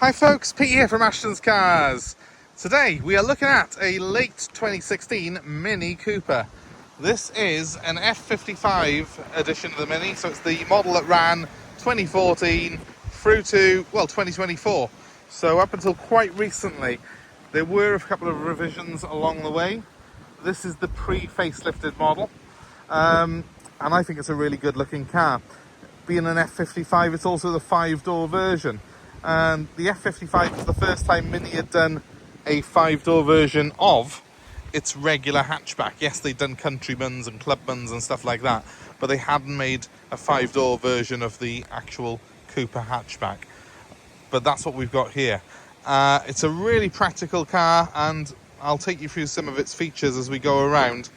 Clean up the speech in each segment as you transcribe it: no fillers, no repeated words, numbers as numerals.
Hi folks, Pete here from Ashtons Cars. Today we are looking at a late 2016 Mini Cooper. This is an F55 edition of the Mini, so it's the model that ran 2014 through to, well, 2024. So up until quite recently, there were a couple of revisions along the way. This is the pre-facelifted model, and I think it's a really good looking car. Being an F55, it's also the 5-door version. And the F55 was the first time Mini had done a 5-door version of its regular hatchback. Yes, they'd done Countryman's and Clubman's and stuff like that, but they hadn't made a 5-door version of the actual Cooper hatchback. But that's what we've got here. It's a really practical car, and I'll take you through some of its features as we go around.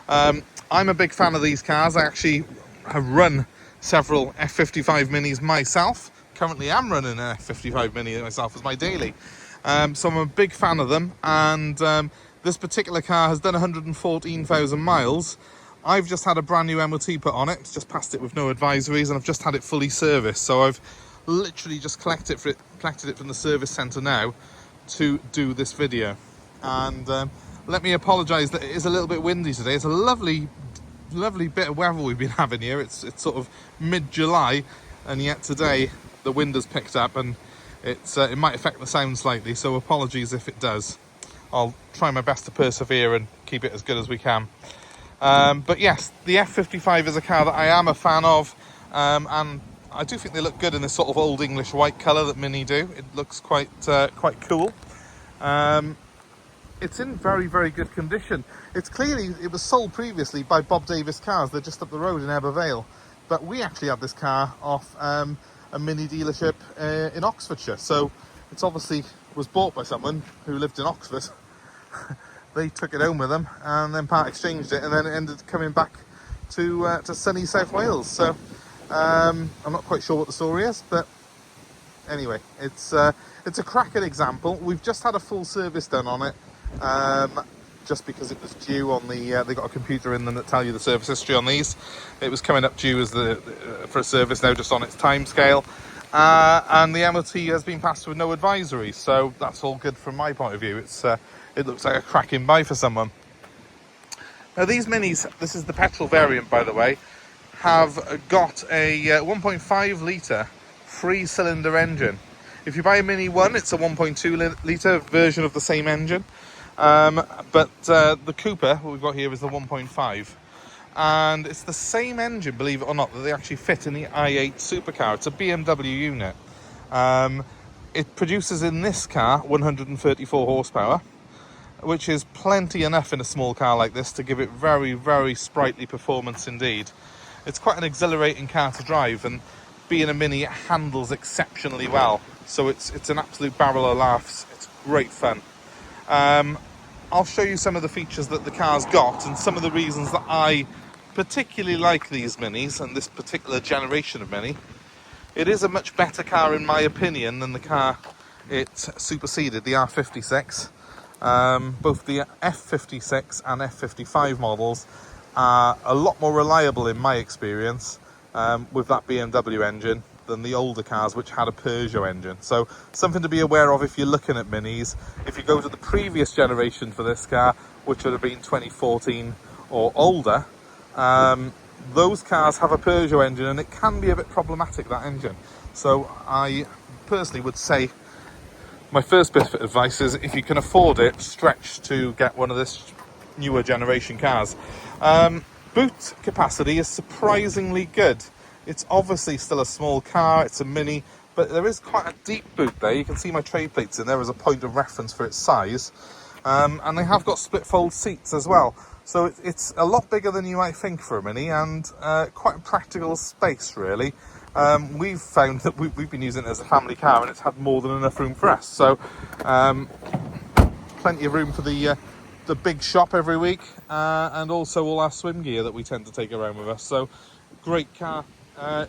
I'm a big fan of these cars. I actually have run several F55 Minis myself. Currently am running an F55 Mini myself as my daily. So I'm a big fan of them, and this particular car has done 114,000 miles. I've just had a brand new MOT put on it, just passed it with no advisories, and I've just had it fully serviced. So I've literally just collected it from the service centre now to do this video. And let me apologise that it is a little bit windy today. It's a lovely bit of weather we've been having here. It's sort of mid-July, and yet today the wind has picked up, and it might affect the sound slightly, so apologies if it does. I'll try my best to persevere and keep it as good as we can. But yes, the F55 is a car that I am a fan of, and I do think they look good in this sort of old English white colour that Mini do. It looks quite cool. It's in very good condition. It was sold previously by Bob Davis Cars. They're just up the road in Abervale, but we actually had this car off a Mini dealership in Oxfordshire, so it's obviously was bought by someone who lived in Oxford. They took it home with them and then part exchanged it, and then it ended coming back to sunny South Wales. So I'm not quite sure what the story is, but anyway, it's a cracking example. We've just had a full service done on it, just because it was due on the they got a computer in them that tell you the service history on these. It was coming up due as for a service now, just on its time scale, and the MOT has been passed with no advisories, so that's all good from my point of view. It looks like a cracking buy for someone. Now these Minis, this is the petrol variant by the way, have got a 1.5 litre 3-cylinder engine. If you buy a Mini 1, it's a 1.2 litre version of the same engine. But the Cooper, what we've got here, is the 1.5. And it's the same engine, believe it or not, that they actually fit in the i8 supercar. It's a BMW unit. It produces in this car 134 horsepower, which is plenty enough in a small car like this to give it very sprightly performance indeed. It's quite an exhilarating car to drive, and being a Mini, it handles exceptionally well. So it's an absolute barrel of laughs. It's great fun. I'll show you some of the features that the car's got and some of the reasons that I particularly like these Minis and this particular generation of Mini. It is a much better car in my opinion than the car it superseded, the R56. Both the F56 and F55 models are a lot more reliable in my experience with that BMW engine than the older cars which had a Peugeot engine. So something to be aware of if you're looking at Minis. If you go to the previous generation for this car, which would have been 2014 or older, those cars have a Peugeot engine, and it can be a bit problematic, that engine. So I personally would say my first bit of advice is, if you can afford it, stretch to get one of this newer generation cars. Boot capacity is surprisingly good. It's obviously still a small car, it's a Mini, but there is quite a deep boot there. You can see my tray plates in there as a point of reference for its size. And they have got split fold seats as well. So it's a lot bigger than you might think for a Mini, and quite a practical space really. We've found that we've been using it as a family car, and it's had more than enough room for us. So plenty of room for the big shop every week, and also all our swim gear that we tend to take around with us. So great car.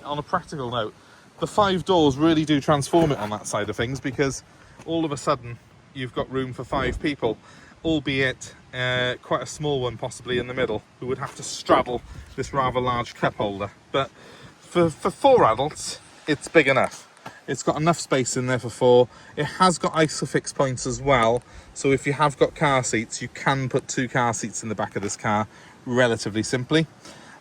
On a practical note, the 5 doors really do transform it on that side of things, because all of a sudden you've got room for 5 people, albeit quite a small one possibly in the middle, who would have to straddle this rather large cup holder. But for 4 adults, it's big enough. It's got enough space in there for 4. It has got ISOFIX points as well, so if you have got car seats, you can put 2 car seats in the back of this car relatively simply.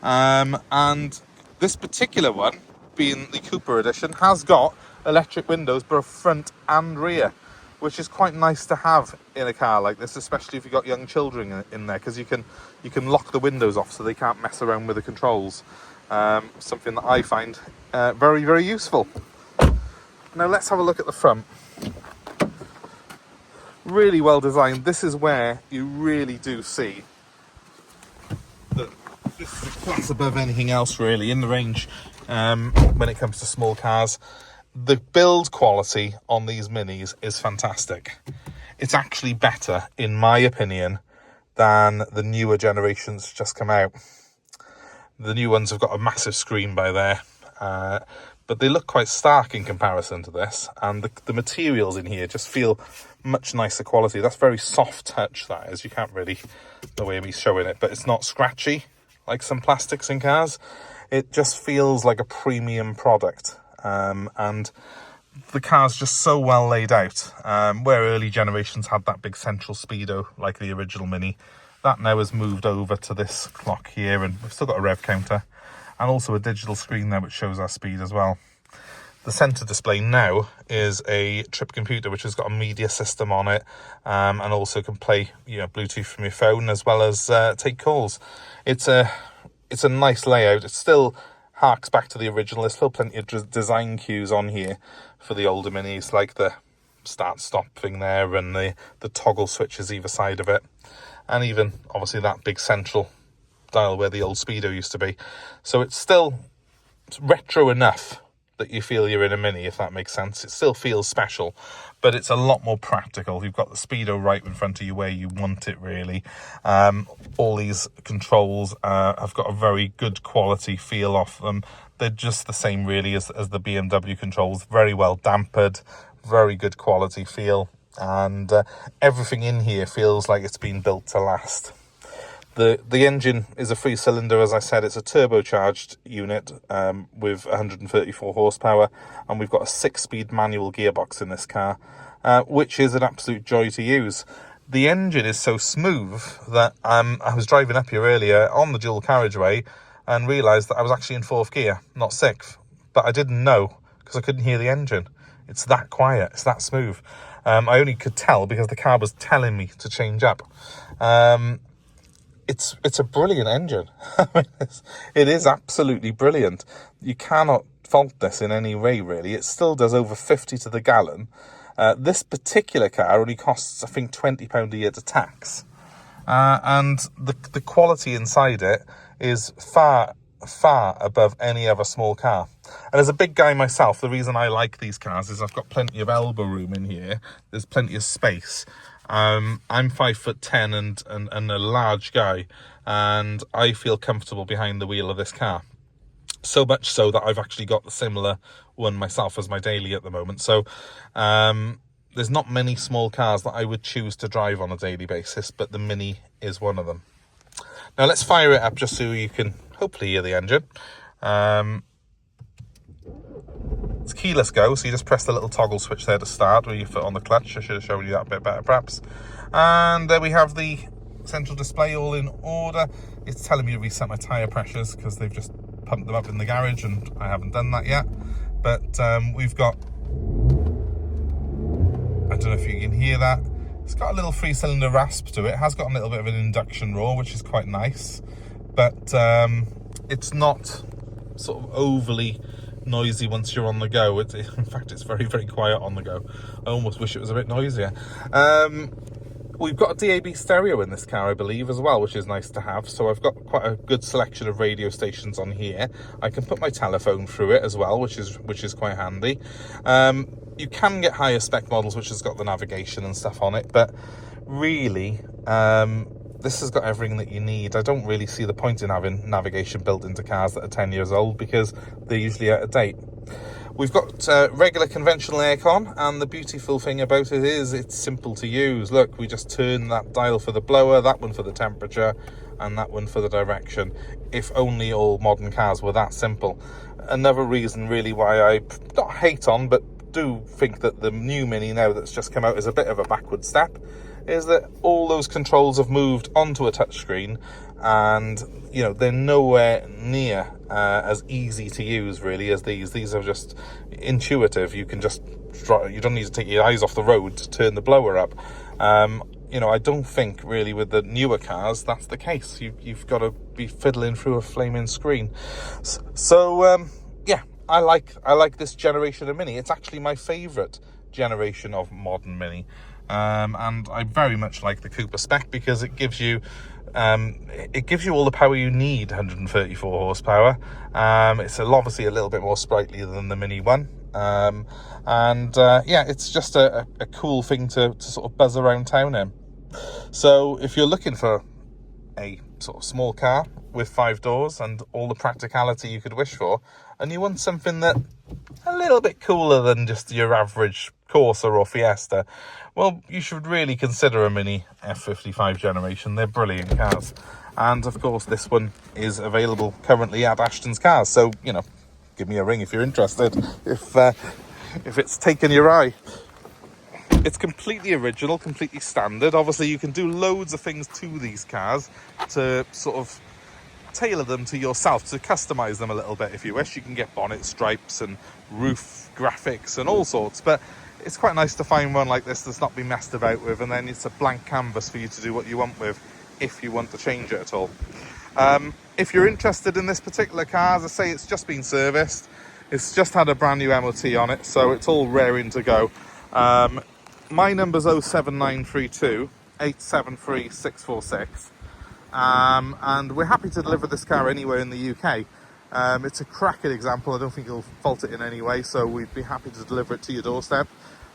And this particular one, being the Cooper edition, has got electric windows both front and rear, which is quite nice to have in a car like this, especially if you've got young children in there, because you can lock the windows off so they can't mess around with the controls. Something that I find very, very useful. Now let's have a look at the front. Really well designed. This is where you really do see that this is a class above anything else really in the range when it comes to small cars. The build quality on these Minis is fantastic. It's actually better, in my opinion, than the newer generations just come out. The new ones have got a massive screen by there, but they look quite stark in comparison to this, and the materials in here just feel much nicer quality. That's very soft touch, that is. You can't really, the way he's showing it, but it's not scratchy like some plastics in cars. It just feels like a premium product, and the car's just so well laid out. Where early generations had that big central speedo like the original Mini, that now has moved over to this clock here, and we've still got a rev counter and also a digital screen there which shows our speed as well. The centre display now is a trip computer which has got a media system on it, and also can play Bluetooth from your phone as well as take calls. It's a nice layout. It still harks back to the original. There's still plenty of design cues on here for the older Minis, like the start-stop thing there and the toggle switches either side of it, and even obviously that big central dial where the old speedo used to be. So it's still retro enough that you feel you're in a Mini, if that makes sense. It still feels special, but it's a lot more practical. You've got the speedo right in front of you where you want it, really. All these controls have got a very good quality feel off them. They're just the same really as the BMW controls. Very well dampered, very good quality feel, and everything in here feels like it's been built to last. The engine is a 3-cylinder, as I said. It's a turbocharged unit with 134 horsepower, and we've got a 6-speed manual gearbox in this car, which is an absolute joy to use. The engine is so smooth that I was driving up here earlier on the dual carriageway and realised that I was actually in 4th gear, not 6th. But I didn't know because I couldn't hear the engine. It's that quiet, it's that smooth. I only could tell because the car was telling me to change up. It's a brilliant engine. It is absolutely brilliant. You cannot fault this in any way, really. It still does over 50 to the gallon. This particular car only costs, I think, £20 a year to tax. And the quality inside it is far, far above any other small car. And as a big guy myself, the reason I like these cars is I've got plenty of elbow room in here. There's plenty of space. I'm 5'10" and a large guy, and I feel comfortable behind the wheel of this car. So much so that I've actually got the similar one myself as my daily at the moment. So there's not many small cars that I would choose to drive on a daily basis, but the Mini is one of them. Now let's fire it up just so you can hopefully hear the engine. It's keyless go, so you just press the little toggle switch there to start with your foot on the clutch. I should have shown you that a bit better perhaps. And there we have the central display all in order. It's telling me to reset my tyre pressures because they've just pumped them up in the garage and I haven't done that yet. But we've got, I don't know if you can hear that, it's got a little 3-cylinder rasp to it. It has got a little bit of an induction roar, which is quite nice, but it's not sort of overly noisy once you're on the go. In fact, it's very, very quiet on the go. I almost wish it was a bit noisier. We've got a DAB stereo in this car, I believe, as well, which is nice to have. So I've got quite a good selection of radio stations on here. I can put my telephone through it as well, which is quite handy. You can get higher spec models which has got the navigation and stuff on it, but really this has got everything that you need. I don't really see the point in having navigation built into cars that are 10 years old because they're usually out of date. We've got regular conventional aircon, and the beautiful thing about it is it's simple to use. Look, we just turn that dial for the blower, that one for the temperature, and that one for the direction. If only all modern cars were that simple. Another reason really why I not hate on, but do think that the new Mini now that's just come out is a bit of a backward step, is that all those controls have moved onto a touchscreen, and you know, they're nowhere near as easy to use really as these. These are just intuitive. You can just you don't need to take your eyes off the road to turn the blower up. You know, I don't think really with the newer cars that's the case. You've got to be fiddling through a flaming screen. So yeah, I like this generation of Mini. It's actually my favourite generation of modern Mini, and I very much like the Cooper spec because it gives you all the power you need. 134 horsepower. It's obviously a little bit more sprightly than the Mini one. Yeah, it's just a cool thing to sort of buzz around town in. So if you're looking for a sort of small car with 5 doors and all the practicality you could wish for, and you want something that a little bit cooler than just your average Corsa or Fiesta, well, you should really consider a Mini F55 generation. They're brilliant cars, and of course this one is available currently at Ashtons Cars, so you know, give me a ring if you're interested, if it's taken your eye. It's completely original, completely standard. Obviously you can do loads of things to these cars to sort of tailor them to yourself, to customize them a little bit if you wish. You can get bonnet stripes and roof graphics and all sorts, but it's quite nice to find one like this that's not been messed about with, and then it's a blank canvas for you to do what you want with if you want to change it at all. If you're interested in this particular car, as I say, it's just been serviced. It's just had a brand new MOT on it, so it's all raring to go. My number's 07932 873 646. And we're happy to deliver this car anywhere in the UK. It's a cracking example. I don't think you'll fault it in any way, so we'd be happy to deliver it to your doorstep.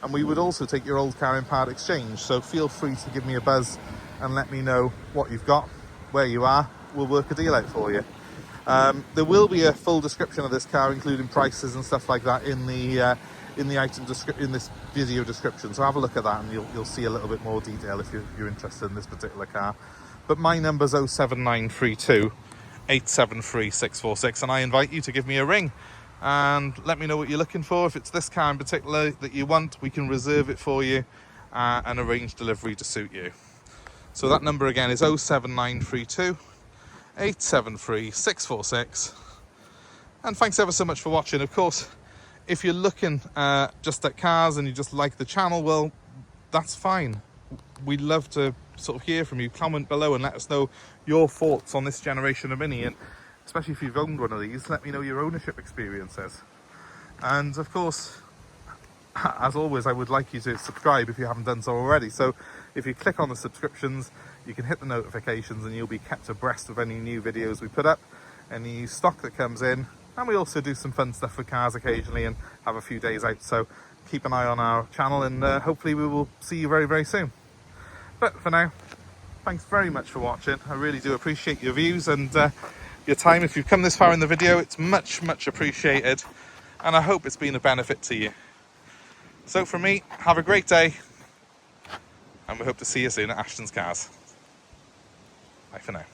And we would also take your old car in part exchange, so feel free to give me a buzz and let me know what you've got, where you are. We'll work a deal out for you. There will be a full description of this car, including prices and stuff like that, in the item in this video description. So have a look at that, and you'll see a little bit more detail if you're interested in this particular car. But my number's 07932 873 646, and I invite you to give me a ring and let me know what you're looking for. If it's this car in particular that you want, we can reserve it for you and arrange delivery to suit you. So that number again is 07932 873 646. And thanks ever so much for watching. Of course, if you're looking just at cars and you just like the channel, well, that's fine. We'd love to sort of hear from you. Comment below and let us know your thoughts on this generation of Mini, and especially if you've owned one of these, let me know your ownership experiences. And of course, as always, I would like you to subscribe if you haven't done so already. So if you click on the subscriptions, you can hit the notifications and you'll be kept abreast of any new videos we put up, any new stock that comes in. And we also do some fun stuff with cars occasionally and have a few days out. So keep an eye on our channel, and hopefully we will see you very, very soon. But for now, thanks very much for watching. I really do appreciate your views and your time. If you've come this far in the video, it's much, much appreciated. And I hope it's been a benefit to you. So from me, have a great day. And we hope to see you soon at Ashtons Cars. Bye for now.